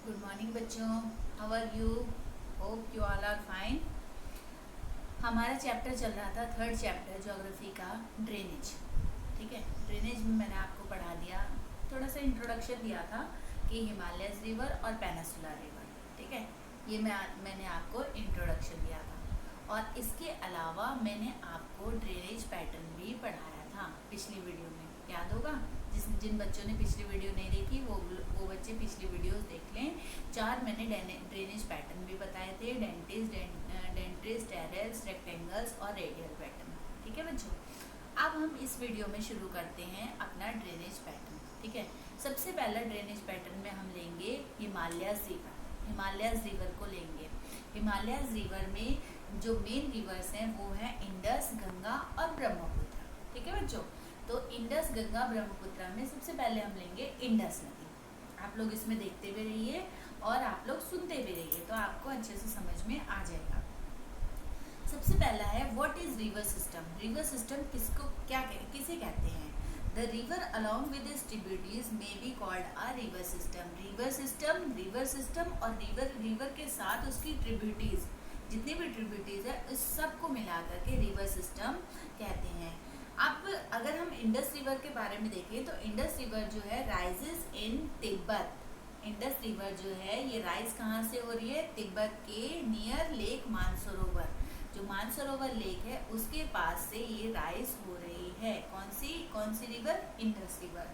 Good morning बच्चों, how are you? Hope you all are fine. हमारा chapter चल रहा था, थर्ड चैप्टर ज्योग्राफी का, ड्रेनेज। ठीक है, ड्रेनेज में मैंने आपको पढ़ा दिया, थोड़ा सा इंट्रोडक्शन दिया था कि हिमालयस रिवर और पेनिसुलर रिवर। ठीक है, ये मैंने आपको इंट्रोडक्शन दिया था। और इसके अलावा मैंने आपको ड्रेनेज पैटर्न भी पढ़ाया था पिछली वीडियो में, याद होगा। जिन बच्चों ने पिछली वीडियो नहीं देखी वो बच्चे पिछली वीडियोस देख लें। 4 मैंने ड्रेनेज पैटर्न भी बताए थे, डेंट्रिस, टेरेस, रेक्टेंगल्स और रेडियल पैटर्न। ठीक है बच्चों, अब हम इस वीडियो में शुरू करते हैं अपना ड्रेनेज पैटर्न। ठीक है, सबसे पहला ड्रेनेज पैटर्न में हम लेंगे हिमालयस रिवर। हिमालयस रिवर को लेंगे। हिमालयस रिवर में जो मेन रिवर्स हैं वो है इंडस, गंगा और ब्रह्मपुत्र। ठीक है बच्चों, तो इंडस, गंगा, ब्रह्मपुत्र में सबसे पहले हम लेंगे इंडस नदी। आप लोग इसमें देखते भी रहिए और आप लोग सुनते भी रहिए, तो आपको अच्छे से समझ में आ जाएगा। सबसे पहला है what is river system. River system किसे कहते हैं? The river along with its tributaries may be called a river system. River system और रिवर के साथ उसकी ट्रिब्यूटरीज, जितनी भी ट्रिब्यूटरीज है उस सबको मिला करके रिवर सिस्टम कहते हैं। अब अगर हम इंडस रिवर के बारे में देखें तो इंडस रिवर जो है rises in Tibet. Indus river जो है ये राइज कहाँ से हो रही है? तिब्बत के नियर लेक मानसरोवर, जो मानसरोवर लेक है उसके पास से ये राइज हो रही है। कौन सी river? Indus river.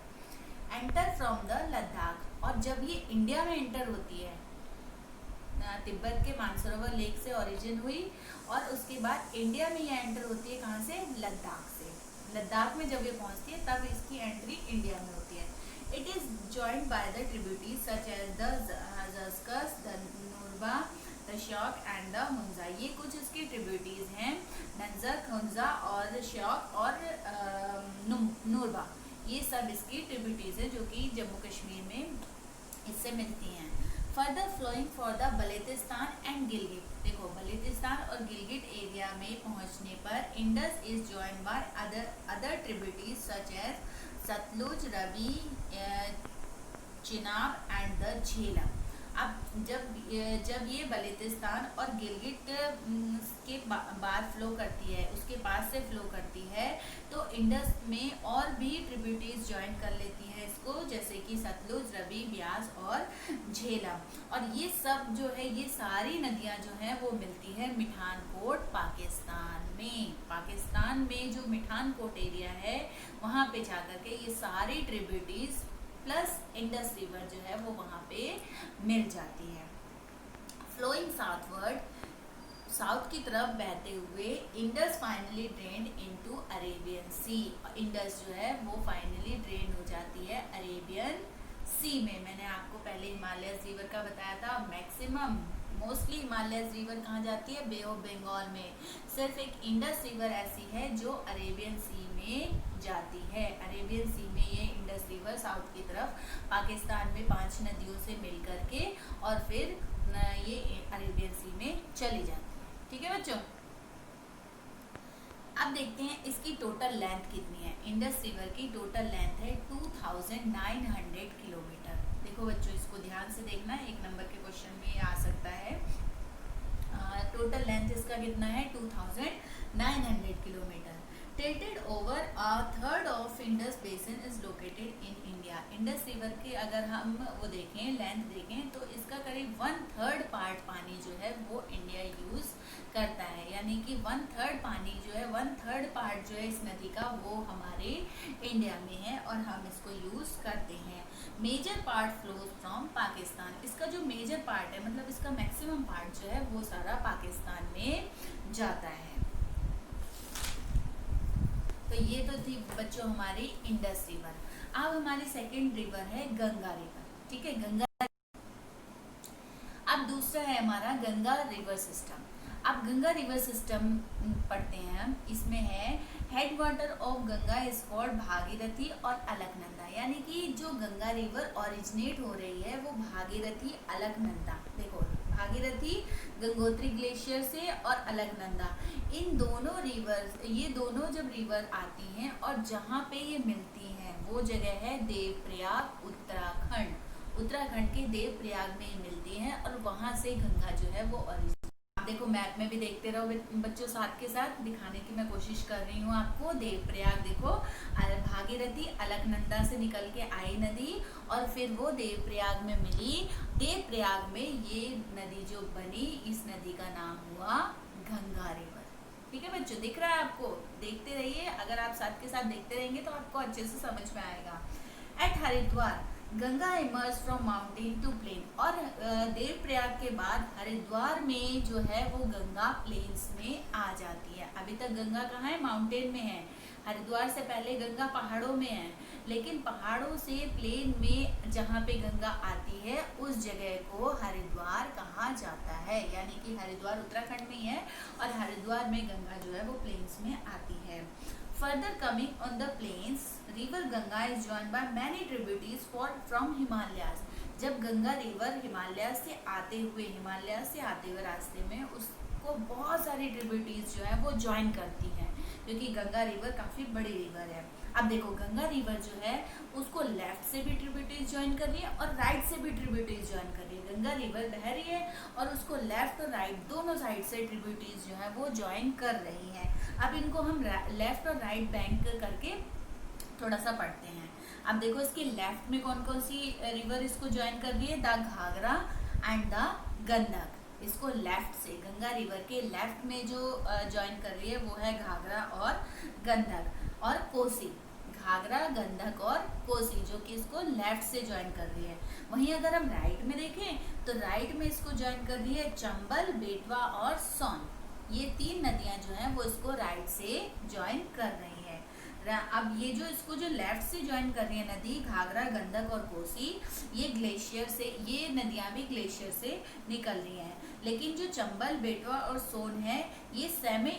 Enter from the Ladakh, और जब ये इंडिया में एंटर होती है, तिब्बत के मानसरोवर लेक से ओरिजिन हुई और उसके बाद इंडिया में ये एंटर होती है कहाँ से? लद्दाख से। लद्दाख में जब ये पहुंचती है तब इसकी एंट्री इंडिया में होती है। It is joined by the tributaries such as the Zaskar, the नूरबा, the Shyok and the Hunza. ये कुछ इसकी ट्रिब्यूटरीज हैं, नंजक, हुंजा और श्योक और नूरबा। ये सब इसकी ट्रिब्यूटरीज है जो कि जम्मू कश्मीर में इससे मिलती हैं। Further flowing for the Baluchistan and Gilgit. देखो, बलूचिस्तान और गिलगिट एरिया में पहुंचने पर Indus is joined by other tributaries such as Sutlej, Ravi, Chenab and the Jhelum. अब जब ये बलूचिस्तान और गिलगिट के बाद फ्लो करती है, उसके पास से फ्लो करती है, तो इंडस में और भी ट्रिब्यूटरीज ज्वाइन कर लेती है इसको, जैसे कि सतलुज, रवि, ब्यास और झेलम। और ये सब जो है, ये सारी नदियां जो हैं वो मिलती है मिठानकोट पाकिस्तान में। पाकिस्तान में जो मिठानकोट एरिया है वहाँ पे जाकर के ये सारी ट्रिब्यूटरीज प्लस इंडस रिवर जो है वो वहाँ पे मिल जाती है। फ्लोइंग साउथवर्ड, साउथ की तरफ बहते हुए Indus finally drained into Arabian sea. Indus जो है वो फाइनली ड्रेन हो जाती है अरेबियन सी में। मैंने आपको पहले हिमालयस रिवर का बताया था। मैक्सिमम मोस्टली हिमालयस रिवर कहाँ जाती है? बे ऑफ बंगाल में। सिर्फ एक इंडस रिवर ऐसी है जो अरेबियन सी में जाती है। अरेबियन सी में ये इंडस रिवर साउथ की तरफ पाकिस्तान में 5 नदियों से मिल करके और फिर ये अरेबियन सी में चली जाती है। ठीक है बच्चों, अब देखते हैं इसकी टोटल लेंथ कितनी है। इंडस रिवर की टोटल लेंथ है 2900 किलोमीटर। देखो बच्चों, इसको ध्यान से देखना, 1 नंबर के क्वेश्चन में ये आ सकता है। टोटल लेंथ इसका कितना है? 2900 किलोमीटर। टेटेड over a third of Indus basin is located in India. Indus river के अगर हम वो देखें, लेंथ देखें, तो इसका करीब 1/3 पार्ट पानी जो है वो इंडिया यूज करता है। यानी कि 1/3 पानी जो है, 1/3 पार्ट जो है इस नदी का वो हमारे इंडिया में है और हम इसको यूज करते हैं। Major part flows from Pakistan. इसका जो मेजर पार्ट है, मतलब इसका मैक्सिमम पार्ट जो है वो सारा पाकिस्तान में जाता है। तो ये तो थी बच्चों हमारी इंडस रिवर। अब हमारी सेकेंड रिवर है गंगा रिवर। ठीक है, गंगा। अब दूसरा है हमारा गंगा रिवर सिस्टम। अब गंगा रिवर सिस्टम पढ़ते हैं हम। इसमें है head water of Ganga is called Bhagirathi और अलकनंदा। यानी कि जो गंगा रिवर ओरिजिनेट हो रही है वो भागीरथी, अलकनंदा। देखो, भागीरथी गंगोत्री ग्लेशियर से और अलकनंदा, इन दोनों रिवर्स, ये दोनों जब रिवर आती हैं और जहाँ पे ये मिलती हैं वो जगह है देवप्रयाग, उत्तराखंड। उत्तराखंड के देवप्रयाग में मिलती हैं और वहाँ से गंगा जो है वो ओरिजिन। आप देखो मैप में भी देखते रहो बच्चों, साथ के साथ दिखाने की मैं कोशिश कर रही हूँ आपको। देवप्रयाग देखो, भागीरथी अलकनंदा से निकल के आई नदी और फिर वो देवप्रयाग में मिली। देवप्रयाग में ये नदी जो बनी, इस नदी का नाम हुआ गंगा रिवर। ठीक है बच्चों, दिख रहा है आपको? देखते रहिए, अगर आप साथ के साथ देखते रहेंगे तो आपको अच्छे से समझ में आएगा। At Haridwar Ganga emerge from mountain to plain. और देवप्रयाग के बाद हरिद्वार में जो है वो गंगा प्लेन्स में आ जाती है। अभी तक गंगा कहाँ है? माउंटेन में है। हरिद्वार से पहले गंगा पहाड़ों में है, लेकिन पहाड़ों से प्लेन में जहाँ पे गंगा आती है उस जगह को हरिद्वार कहा जाता है। यानी कि हरिद्वार उत्तराखंड में ही है और हरिद्वार में गंगा जो है वो प्लेन्स में आती है। Further coming on the plains, river Ganga is joined by many tributaries from Himalayas. जब गंगा रिवर हिमालय से आते हुए रास्ते में उसको बहुत सारी ट्रिब्यूटरीज जो है वो ज्वाइन करती हैं, क्योंकि गंगा रिवर काफ़ी बड़ी रिवर है। अब देखो गंगा रिवर जो है उसको लेफ्ट से भी ट्रिब्यूटरीज ज्वाइन कर रही है और राइट से भी ट्रिब्यूटरीज ज्वाइन कर रही है। गंगा रिवर बह रही है और उसको लेफ्ट और राइट दोनों साइड से ट्रिब्यूटरीज जो है वो ज्वाइन कर रही हैं। अब इनको हम लेफ्ट और राइट बैंक करके थोड़ा सा पढ़ते हैं। अब देखो इसके लेफ्ट में कौन कौन सी रिवर इसको ज्वाइन कर रही है? The Ghaghara and the Gandak. इसको लेफ्ट से, गंगा रिवर के लेफ्ट में जो ज्वाइन कर रही है वो है घाघरा और गंडक और कोसी। घाघरा, गंडक और कोसी जो कि इसको लेफ्ट से ज्वाइन कर रही है। वहीं अगर हम राइट में देखें तो राइट में इसको ज्वाइन कर रही है चंबल, बेतवा और सोन। ये तीन नदियां जो हैं वो इसको राइट से ज्वाइन कर रही हैं। अब ये जो इसको जो लेफ्ट से ज्वाइन कर रही है नदी घाघरा, गंडक और कोसी, ये ग्लेशियर से, ये नदियां भी ग्लेशियर से निकल रही हैं। लेकिन जो चंबल, बेतवा और सोन है ये semi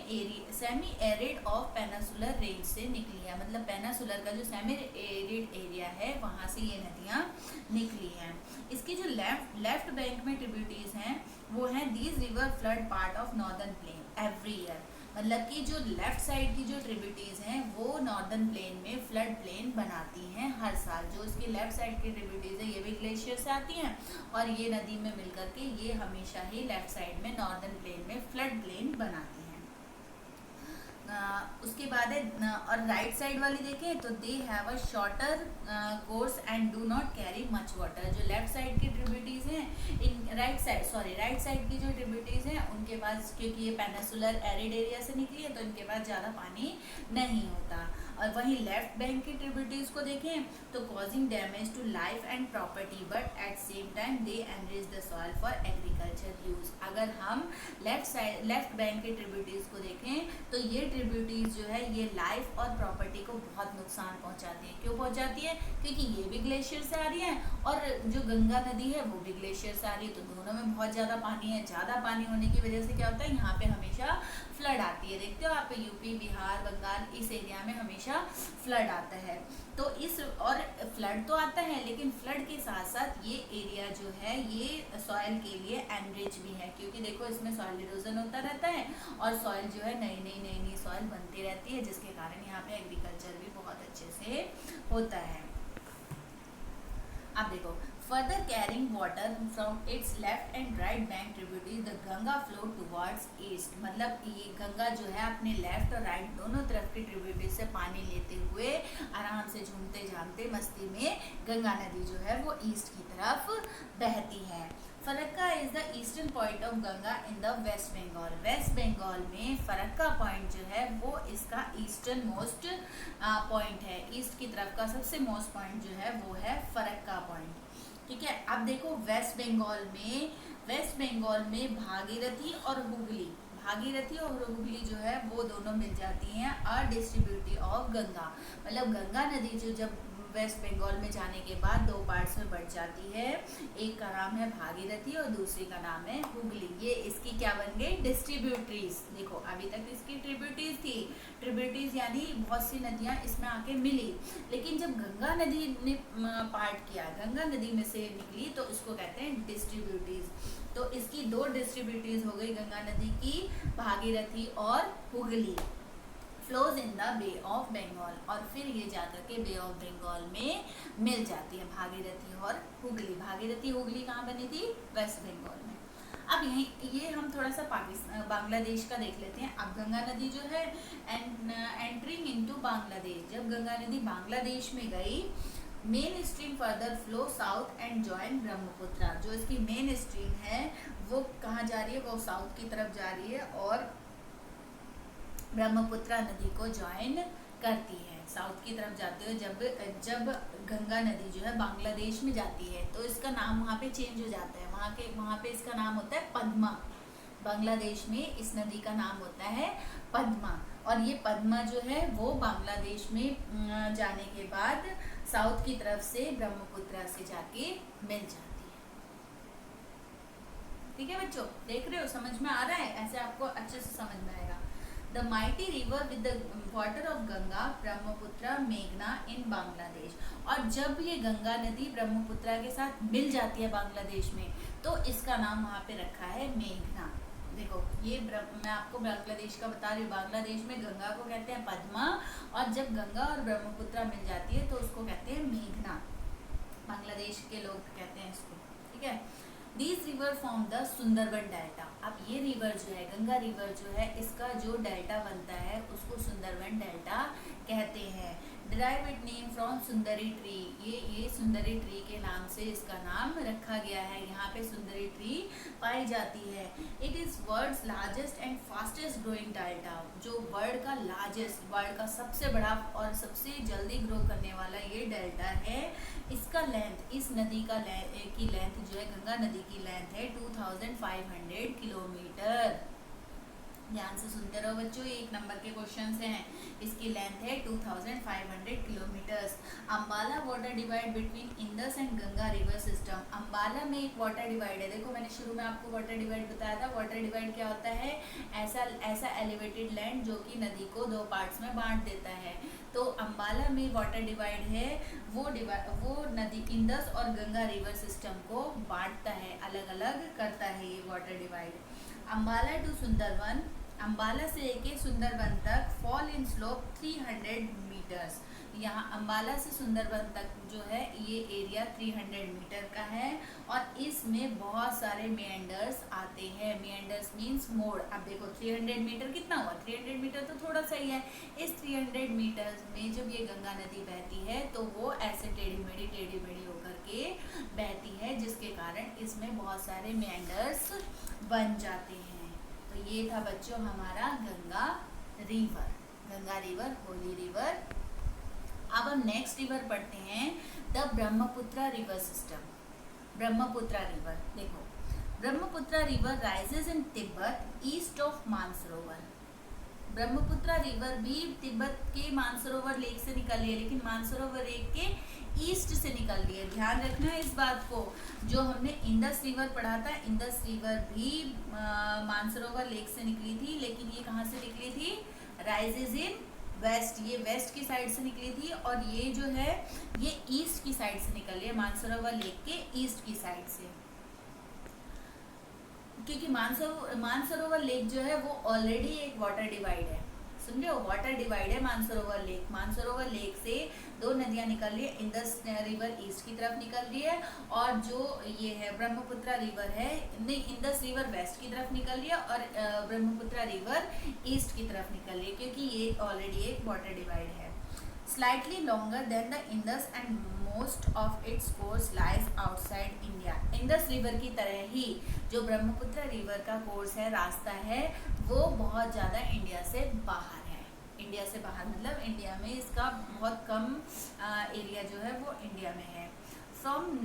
arid of peninsular range से निकली है। मतलब पेनिसुलर का जो सेमी एरिड एरिया है वहाँ से ये नदियाँ निकली हैं। इसकी जो लेफ्ट बैंक में ट्रिब्यूटरीज हैं वो हैं these river flood part of northern plain every year. मतलब कि जो लेफ्ट साइड की जो ट्रिब्यूटरीज हैं वो नॉर्दर्न प्लेन में फ्लड प्लेन बनाती हैं हर साल। जो इसकी लेफ्ट साइड की ट्रिब्यूटरीज है ये भी ग्लेशियर से आती हैं और ये नदी में मिलकर के ये हमेशा ही लेफ्ट साइड में नॉर्दर्न प्लेन में फ्लड प्लेन बनाती हैं। उसके बाद है और राइट साइड वाली देखें तो they have a shorter course and do not carry much water. जो लेफ्ट साइड की ट्रिब्यूटरीज हैं इन राइट साइड की जो ट्रिब्यूटरीज हैं उनके पास, क्योंकि ये पेनिसुलर एरिड एरिया से निकली है तो इनके पास ज़्यादा पानी नहीं होता। और वहीं लेफ्ट बैंक की ट्रिब्यूटरीज को देखें तो causing damage to life and property but at same time they enrich the soil for agriculture use. अगर हम लेफ्ट बैंक की ट्रिब्यूटरीज को देखें तो ये ट्रिब्यूटरीज जो है ये लाइफ और प्रॉपर्टी को बहुत नुकसान पहुंचाती है। क्यों पहुंचाती है? क्योंकि ये भी ग्लेशियर से आ रही है और जो गंगा नदी है वो भी ग्लेशियर से आ रही है, तो दोनों में बहुत ज़्यादा पानी है। ज़्यादा पानी होने की वजह से क्या होता है, यहाँ पे हमेशा फ्लड आती है। देखते हो आप यूपी, बिहार, बंगाल, इस एरिया में हमेशा फ्लड आता है। तो इस और फ्लड तो आता है लेकिन फ्लड के साथ साथ ये एरिया जो है ये सॉइल के लिए एनरिच भी है, क्योंकि देखो इसमें सॉइल इरोजन होता रहता है और सॉइल जो है नई सॉइल बनती रहती है, जिसके कारण यहाँ पे एग्रीकल्चर भी बहुत अच्छे से होता है। अब देखो further carrying water from its left and right bank tributaries the Ganga flow towards east. मतलब ये गंगा जो है अपने लेफ्ट और राइट दोनों तरफ की ट्रिब्यूटरी से पानी लेते हुए आराम से झूमते झामते मस्ती में गंगा नदी जो है वो ईस्ट की तरफ बहती है। Farakka is the eastern point of Ganga in the West Bengal. West Bengal में फरक्का पॉइंट जो है वो इसका ईस्टर्न मोस्ट पॉइंट है। ईस्ट की तरफ का सबसे मोस्ट पॉइंट जो है वो है फरक्का पॉइंट। ठीक है, अब देखो वेस्ट बंगाल में भागीरथी और हुगली जो है वो दोनों मिल जाती हैं अ डिस्ट्रीब्यूटरी ऑफ गंगा। मतलब गंगा नदी जो जब वेस्ट बंगाल में जाने के बाद दो पार्ट्स में बढ़ जाती है, एक का नाम है भागीरथी और दूसरी का नाम है हुगली। ये इसकी क्या बन गई? डिस्ट्रीब्यूटरीज। देखो अभी तक इसकी ट्रिब्यूटरीज थी, ट्रिब्यूटरीज यानी बहुत सी नदियां इसमें आके मिली, लेकिन जब गंगा नदी ने पार्ट किया, गंगा नदी में से निकली तो इसको कहते हैं डिस्ट्रीब्यूटरीज। तो इसकी दो डिस्ट्रीब्यूटरीज हो गई गंगा नदी की, भागीरथी और Hooghly. Flows in the Bay of Bengal, और फिर ये जाकर के बे ऑफ बंगाल में मिल जाती है भागीरथी और हुगली। भागीरथी हुगली कहाँ बनी थी? वेस्ट बंगाल में। अब यही ये हम थोड़ा सा पाकिस्तान बांग्लादेश का देख लेते हैं। अब गंगा नदी जो है एंटरिंग इनटू बांग्लादेश, जब गंगा नदी बांग्लादेश में गई, main stream further flow south and join Brahmaputra. जो इसकी मेन स्ट्रीम है वो कहाँ जा रही है? वो साउथ की तरफ जा रही है और ब्रह्मपुत्र नदी को ज्वाइन करती है। साउथ की तरफ जाते हुए जब गंगा नदी जो है बांग्लादेश में जाती है तो इसका नाम वहाँ पे चेंज हो जाता है। वहाँ पे इसका नाम होता है पद्मा। बांग्लादेश में इस नदी का नाम होता है पद्मा, और ये पद्मा जो है वो बांग्लादेश में जाने के बाद साउथ की तरफ से ब्रह्मपुत्र से जाके मिल जाती है। ठीक है बच्चों, देख रहे हो? समझ में आ रहा है? ऐसे आपको अच्छे से समझ में आएगा। The mighty river with the water of Ganga, Brahmaputra, मेघना in बांग्लादेश। और जब ये गंगा नदी ब्रह्मपुत्र के साथ मिल जाती है बांग्लादेश में तो इसका नाम वहाँ पे रखा है मेघना। देखो ये मैं आपको बांग्लादेश का बता रही हूँ। बांग्लादेश में गंगा को कहते हैं पद्मा, और जब गंगा और ब्रह्मपुत्र मिल जाती है तो उसको कहते हैं मेघना। बांग्लादेश के लोग कहते हैं इसको। ठीक है। These river form the Sundarban delta. अब ये रिवर जो है, गंगा रिवर जो है, इसका जो डेल्टा बनता है उसको सुंदरबन डेल्टा कहते हैं। Derive it name from Sundari tree. ये सुंदरी ट्री के नाम से इसका नाम रखा गया है। यहाँ पे सुंदरी ट्री पाई जाती है। It is world's largest and fastest growing delta. जो वर्ल्ड का लार्जेस्ट, वर्ल्ड का सबसे बड़ा और सबसे जल्दी ग्रो करने वाला ये डेल्टा है। इसका लेंथ, इस नदी का की लेंथ जो है, गंगा नदी की लेंथ है 2500 किलोमीटर। ध्यान से सुनते रहो बच्चों, ये 1 नंबर के क्वेश्चन हैं। इसकी लेंथ है 2500 kilometres. Ambala water divide between Indus and Ganga river system. Ambala में एक वाटर डिवाइड है। देखो मैंने शुरू में आपको वाटर डिवाइड बताया था। वाटर डिवाइड क्या होता है? ऐसा एलिवेटेड लैंड जो कि नदी को 2 पार्ट्स में बांट देता है। तो अम्बाला में वाटर डिवाइड है, वो नदी इंडस और गंगा रिवर सिस्टम को बांटता है, अलग अलग करता है ये water divide. Ambala to Sundarban, Ambala से लेके सुंदरबन तक फॉल इन स्लोप 300 मीटर्स। यहाँ अम्बाला से सुंदरबन तक जो है ये एरिया 300 मीटर का है, और इसमें बहुत सारे मेंडर्स आते हैं। मेंडर्स मीन्स मोड़। अब देखो 300 मीटर कितना हुआ? 300 मीटर तो थोड़ा सा ही है। इस 300 मीटर्स में जब ये गंगा नदी बहती है तो वो ऐसे टेढ़ी मेढ़ी होकर के बहती है, जिसके कारण इसमें बहुत सारे मेंडर्स बन जाते हैं। तो ये था बच्चों हमारा गंगा रिवर, होली रिवर। अब हम नेक्स्ट रिवर पढ़ते हैं, the Brahmaputra river system. Brahmaputra river, देखो Brahmaputra river rises in Tibet east of Mansarovar. Brahmaputra river भी तिब्बत के मानसरोवर लेक से निकल रही है, लेकिन मानसरोवर लेक के ईस्ट से निकल रही है। ध्यान रखना है इस बात को। जो हमने इंडस रिवर पढ़ा था, इंडस रिवर भी मानसरोवर लेक से निकली थी, लेकिन ये कहाँ से निकली थी? Rises in west. ये वेस्ट की साइड से निकली थी, और ये जो है ये ईस्ट की साइड से निकल रही है, मानसरोवर लेक के ईस्ट की साइड से। क्योंकि मानसरोवर लेक जो है वो ऑलरेडी एक वाटर डिवाइड है। सुन रहे हो? वाटर डिवाइड है मानसरोवर लेक। मानसरोवर लेक से 2 नदियां निकल रही है। इंडस रिवर ईस्ट की तरफ निकल रही है, और जो ये है ब्रह्मपुत्र रिवर है, नहीं, इंडस रिवर वेस्ट की तरफ निकल रही है, और ब्रह्मपुत्र रिवर ईस्ट की तरफ निकल रही है, क्योंकि ये ऑलरेडी एक वाटर डिवाइड है। Slightly longer than the Indus and most of its course lies outside India. Indus river की तरह ही जो ब्रह्मपुत्र रिवर का कोर्स है, रास्ता है, वो बहुत ज़्यादा इंडिया से बाहर है। इंडिया से बाहर मतलब इंडिया में इसका बहुत कम एरिया जो है वो इंडिया में है। From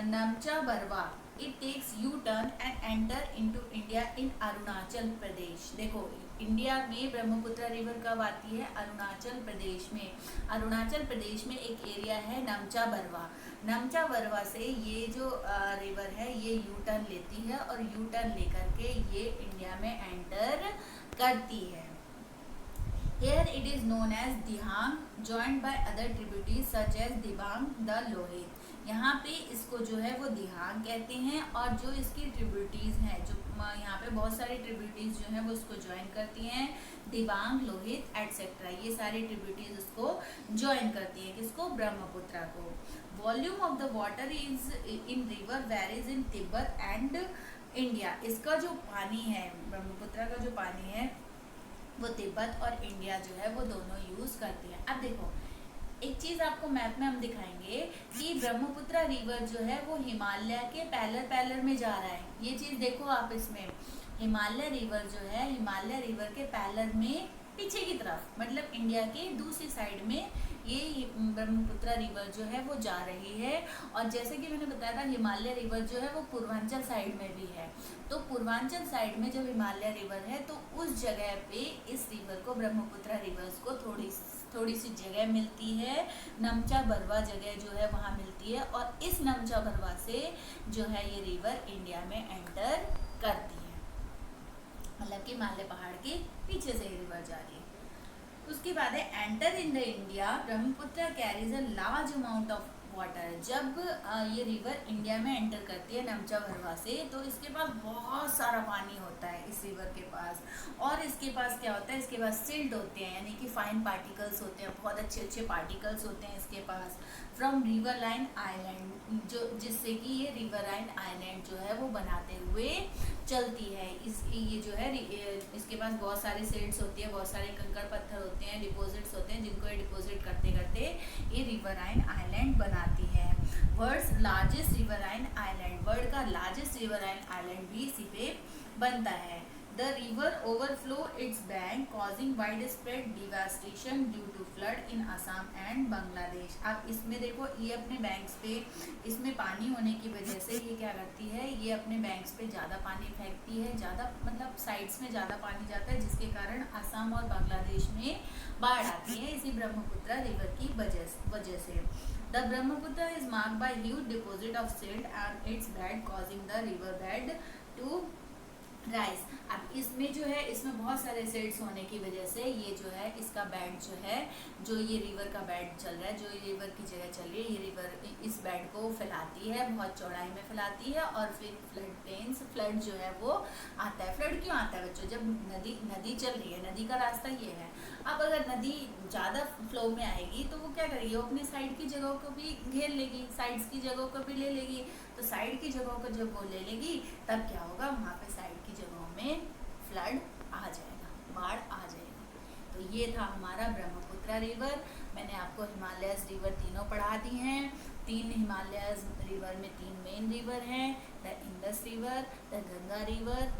Namcha Barwa it takes U turn and enter into India in Arunachal Pradesh. देखो इंडिया में ब्रह्मपुत्र रिवर कब आती है? अरुणाचल प्रदेश में। अरुणाचल प्रदेश में एक एरिया है नमचा बरवा। नमचा बरवा से ये जो रिवर है ये यू टर्न लेती है, और यू टर्न लेकर के ये इंडिया में एंटर करती है। Here it is known as Dihang, joined by other tributaries such as Dibang, the Lohit। यहाँ पे इसको जो है वो दिहांग कहते हैं, और जो इसकी ट्रिब्यूटीज हैं, जो यहाँ पे बहुत सारी ट्रिब्यूटीज जो हैं वो इसको ज्वाइन करती हैं, दिबांग, लोहित एटसेट्रा, ये सारी ट्रिब्यूटीज इसको ज्वाइन करती हैं, किसको, ब्रह्मपुत्रा को। Volume of the water is in river varies in Tibet and India. इसका जो पानी है, ब्रह्मपुत्रा का जो पानी है वो तिब्बत और इंडिया जो है वो दोनों यूज करती हैं। अब देखो एक चीज आपको मैप में हम दिखाएंगे कि ब्रह्मपुत्रा रिवर जो है वो हिमालय के पैलर में जा रहा है। ये चीज देखो आप, इसमें हिमालय रिवर जो है, हिमालय रिवर के पैलर में पीछे की तरफ, मतलब इंडिया की दूसरी साइड में ये ब्रह्मपुत्रा रिवर जो है वो जा रही है। और जैसे कि मैंने बताया था हिमालय रिवर जो है वो पूर्वांचल साइड में भी है, तो पूर्वांचल साइड में जब हिमालय रिवर है तो उस जगह पे इस रिवर को, ब्रह्मपुत्रा रिवर्स को थोड़ी सी जगह मिलती है, नमचा बरवा जगह जो है वहाँ मिलती है, और इस नमचा बरवा से जो है ये रिवर इंडिया में एंटर करती है, मतलब कि हिमालय पहाड़ के पीछे से रिवर जा रही है। उसके बाद है enter in the India, Brahmaputra carries a large amount of water. जब ये रिवर इंडिया में एंटर करती है नमचा भरवा से, तो इसके पास बहुत सारा पानी होता है इस रिवर के पास, और इसके पास क्या होता है, इसके पास सिल्ट होते हैं, यानी कि फाइन पार्टिकल्स होते हैं, बहुत अच्छे अच्छे पार्टिकल्स होते हैं इसके पास, फ्रॉम रिवर लाइन आइलैंड, जो जिससे कि ये रिवर लाइन आइलैंड जो है वो बनाते हुए चलती है। ये जो है इसके पास बहुत सारे सिल्ट्स होती है, बहुत सारे कंकड़ पत्थर होते हैं, डिपॉजिट्स होते हैं, जिनको ये डिपॉजिट करते करते ये रिवराइन आइलैंड बनाती है। World's largest riverine island, world का लार्जेस्ट रिवराइन आइलैंड भी इसी पे बनता है। The river overflow its bank causing widespread devastation due to flood in Assam and Bangladesh। अब इसमें देखो ये अपने बैंक्स पे, इसमें पानी होने की वजह से ये क्या करती है, ये अपने बैंक्स पे ज़्यादा पानी फेंकती है, ज़्यादा मतलब साइड्स में ज़्यादा पानी जाता है, जिसके कारण असम और बांग्लादेश में बाढ़ आती है इसी ब्रह्मपुत्रा रिवर की वजह से। The Brahmaputra is marked by huge deposit of silt and its bed causing the river bed to rice. अब इसमें जो है, इसमें बहुत सारे सेट्स होने की वजह से ये जो है इसका बेड जो है, जो ये रिवर का बेड चल रहा है, जो ये रिवर की जगह चल रही है, ये रिवर इस बेड को फैलाती है, बहुत चौड़ाई में फैलाती है, और फिर फ्लड जो है वो आता है। फ्लड क्यों आता है बच्चों, जब नदी चल रही है, नदी का रास्ता ये है। अब अगर नदी ज़्यादा फ्लो में आएगी तो वो क्या करेगी, वो अपने साइड की जगहों को भी घेर लेगी, साइड्स की जगहों को भी ले लेगी, तो साइड की जगहों को जब वो ले लेगी तब क्या होगा, वहाँ पे साइड की जगहों में फ्लड आ जाएगा, बाढ़ आ जाएगी। तो ये था हमारा ब्रह्मपुत्रा रिवर। मैंने आपको हिमालयस रिवर तीनों पढ़ा दी हैं। 3 हिमालयस रिवर में 3 मेन रिवर हैं, the Indus river, the Ganga river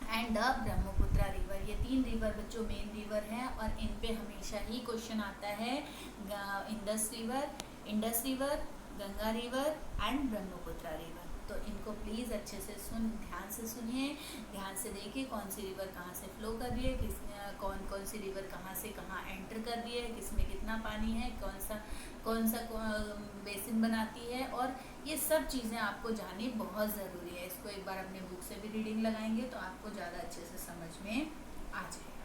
and the Brahmaputra river. ये 3 रिवर बच्चों मेन रिवर हैं, और इन पे हमेशा ही क्वेश्चन आता है, Indus river, Ganga river and Brahmaputra river. तो इनको प्लीज़ अच्छे से ध्यान से सुनिए, ध्यान से देखिए कौन सी रिवर कहाँ से फ्लो कर रही है, कौन सी रिवर कहाँ से कहाँ एंटर कर रही है, किसमें कितना पानी है, कौन सा बेसिन बनाती है, और ये सब चीज़ें आपको जाननी बहुत ज़रूरी है। इसको एक बार अपने बुक से भी रीडिंग लगाएंगे तो आपको ज़्यादा अच्छे से समझ में आ जाएगा।